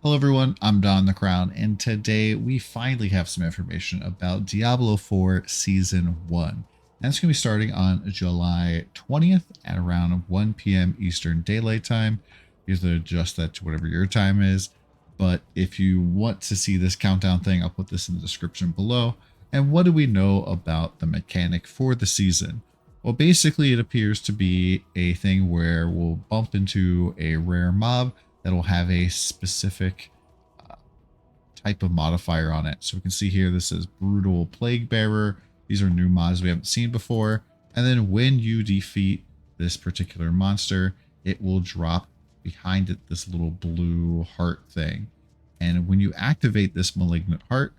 Hello everyone, I'm Don the Crown, and today we finally have some information about Diablo 4 Season 1. And it's going to be starting on July 20th at around 1 p.m. Eastern Daylight Time. You have to adjust that to whatever your time is. But if you want to see this countdown thing, I'll put this in the description below. And what do we know about the mechanic for the season? Well, basically it appears to be a thing where we'll bump into a rare mob that'll have a specific type of modifier on it. So we can see here, this says Brutal Plague Bearer. These are new mods we haven't seen before. And then when you defeat this particular monster, it will drop behind it this little blue heart thing. And when you activate this malignant heart,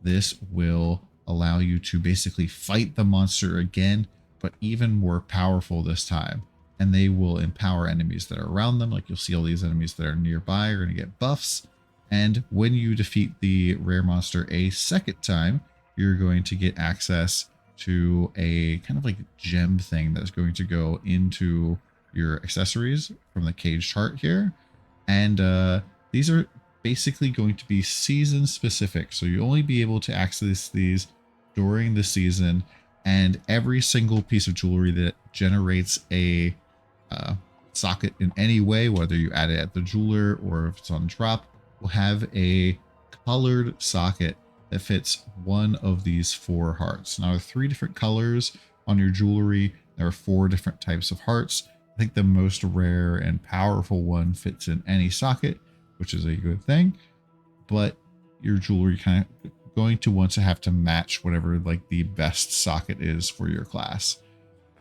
this will allow you to basically fight the monster again, but even more powerful this time. And they will empower enemies that are around them. Like you'll see all these enemies that are nearby are going to get buffs. And when you defeat the rare monster a second time, you're going to get access to a kind of like gem thing that's going to go into your accessories from the caged heart here. And these are basically going to be season specific. So you only be able to access these during the season, and every single piece of jewelry that generates a socket in any way, whether you add it at the jeweler or if it's on drop, will have a colored socket that fits one of these 4 hearts. Now, there are 3 different colors on your jewelry. There are 4 different types of hearts. I think the most rare and powerful one fits in any socket, which is a good thing. But your jewelry kind of going to want to have to match whatever like the best socket is for your class.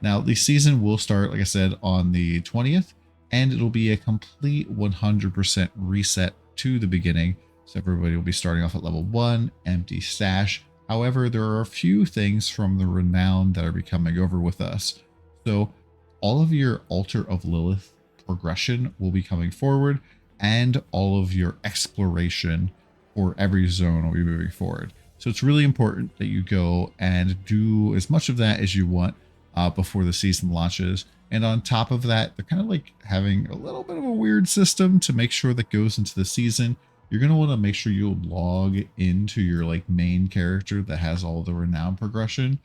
Now, the season will start, like I said, on the 20th, and it'll be a complete 100% reset to the beginning. So everybody will be starting off at level 1, empty stash. However, there are a few things from the renown that are becoming over with us. So all of your Altar of Lilith progression will be coming forward, and all of your exploration for every zone will be moving forward. So it's really important that you go and do as much of that as you want before the season launches. And on top of that, they're kind of like having a little bit of a weird system to make sure that goes into the season. You're going to want to make sure you log into your like main character that has all the renown progression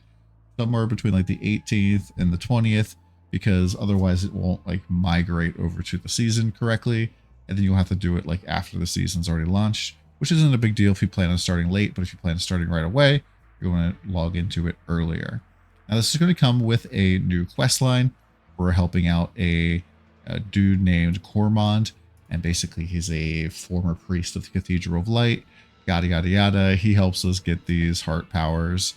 somewhere between like the 18th and the 20th, because otherwise it won't like migrate over to the season correctly. And then you'll have to do it like after the season's already launched, which isn't a big deal if you plan on starting late, but if you plan on starting right away, you're going to log into it earlier. Now, this is going to come with a new quest line. We're helping out a dude named Cormond, and basically he's a former priest of the Cathedral of Light, yada, yada, yada. He helps us get these heart powers,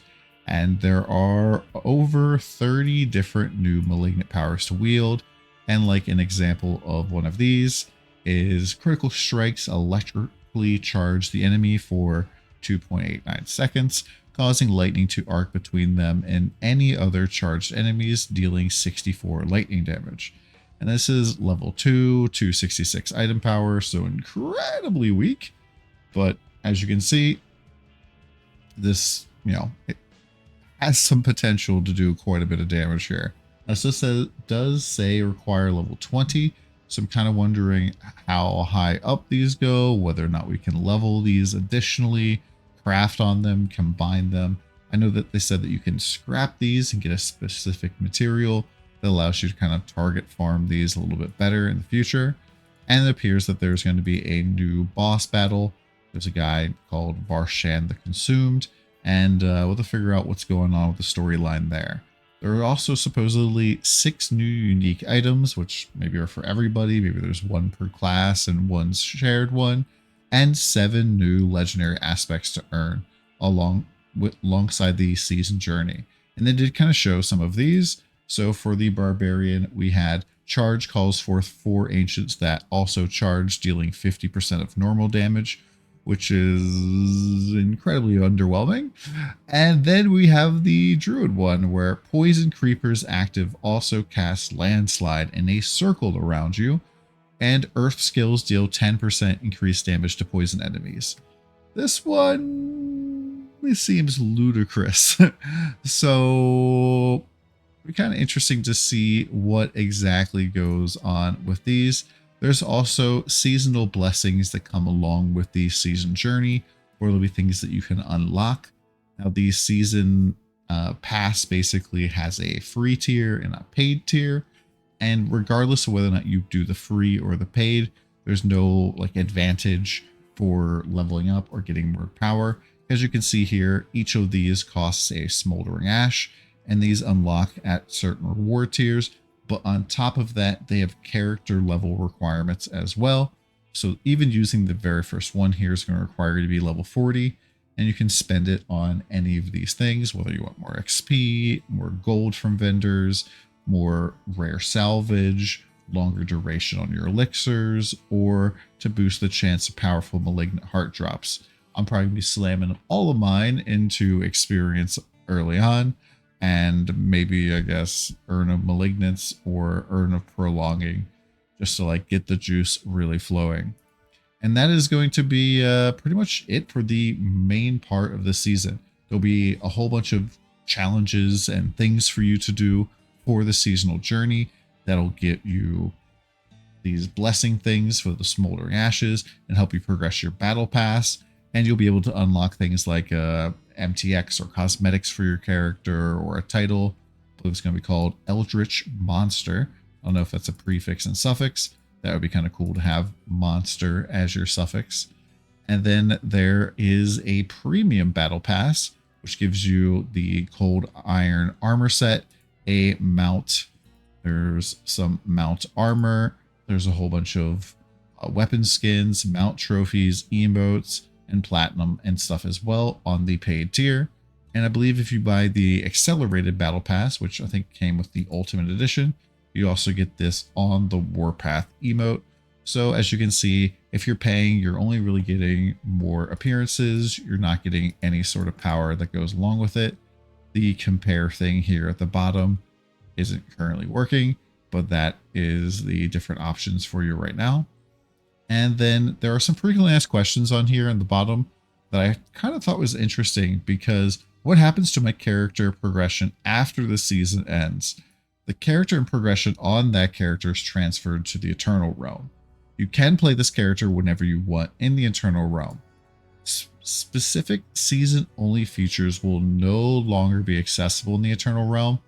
and there are over 30 different new malignant powers to wield. And like an example of one of these is critical strikes electrically charge the enemy for 2.89 seconds, causing lightning to arc between them and any other charged enemies, dealing 64 lightning damage. And this is level 2, 266 item power, so incredibly weak. But as you can see, this, it has some potential to do quite a bit of damage here. Now, this does say require level 20, so I'm kind of wondering how high up these go, whether or not we can level these additionally, craft on them, combine them. I know that they said that you can scrap these and get a specific material that allows you to kind of target farm these a little bit better in the future. And it appears that there's going to be a new boss battle. There's a guy called Varshan the Consumed, and we'll have to figure out what's going on with the storyline there. There are also supposedly 6 new unique items, which maybe are for everybody. Maybe there's 1 per class and 1 shared one, and 7 new legendary aspects to earn alongside the season journey. And they did kind of show some of these. So for the barbarian, we had charge calls forth 4 ancients that also charge, dealing 50% of normal damage, which is incredibly underwhelming. And then we have the druid one, where poison creepers active also cast landslide in a circle around you, and earth skills deal 10% increased damage to poison enemies. This one seems ludicrous. So kind of interesting to see what exactly goes on with these. There's also seasonal blessings that come along with the season journey, or there'll be things that you can unlock. Now, the season pass basically has a free tier and a paid tier. And regardless of whether or not you do the free or the paid, there's no like advantage for leveling up or getting more power. As you can see here, each of these costs a smoldering ash, and these unlock at certain reward tiers. But on top of that, they have character level requirements as well. So even using the very first one here is going to require you to be level 40, and you can spend it on any of these things, whether you want more XP, more gold from vendors, more rare salvage, longer duration on your elixirs, or to boost the chance of powerful malignant heart drops. I'm probably going to be slamming all of mine into experience early on, and maybe, I guess, Urn of Malignance or Urn of Prolonging, just to like get the juice really flowing. And that is going to be pretty much it for the main part of the season. There'll be a whole bunch of challenges and things for you to do for the seasonal journey that'll get you these blessing things for the smoldering ashes and help you progress your battle pass. And you'll be able to unlock things like MTX or cosmetics for your character, or a title. I believe it's going to be called Eldritch Monster. I don't know if that's a prefix and suffix. That would be kind of cool to have monster as your suffix. And then there is a premium battle pass, which gives you the cold iron armor set, a mount. There's some mount armor. There's a whole bunch of weapon skins, mount trophies, emotes, and platinum and stuff as well on the paid tier. And I believe if you buy the accelerated battle pass, which I think came with the ultimate edition, you also get this on the Warpath emote. So as you can see, if you're paying, you're only really getting more appearances. You're not getting any sort of power that goes along with it. The compare thing here at the bottom isn't currently working, but that is the different options for you right now. And then there are some frequently asked questions on here in the bottom that I kind of thought was interesting, because what happens to my character progression after the season ends? The character and progression on that character is transferred to the Eternal Realm. You can play this character whenever you want in the Eternal Realm. Specific season-only features will no longer be accessible in the Eternal Realm.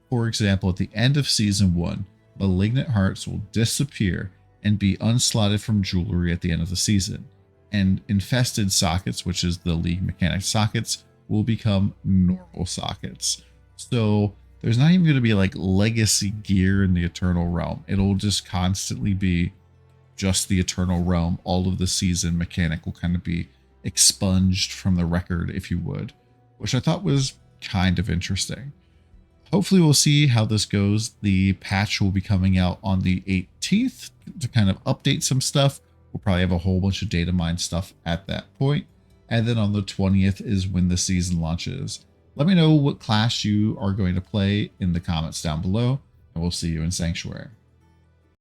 For example, at the end of Season 1, Malignant Hearts will disappear and be unslotted from jewelry at the end of the season. And Infested Sockets, which is the League Mechanic sockets, will become normal sockets. So there's not even going to be like legacy gear in the Eternal Realm. It'll just constantly be just the Eternal Realm. All of the season mechanic will kind of be expunged from the record, if you would, which I thought was kind of interesting. Hopefully we'll see how this goes. The patch will be coming out on the 18th to kind of update some stuff. We'll probably have a whole bunch of data mine stuff at that point. And then on the 20th is when the season launches. Let me know what class you are going to play in the comments down below, and we'll see you in Sanctuary.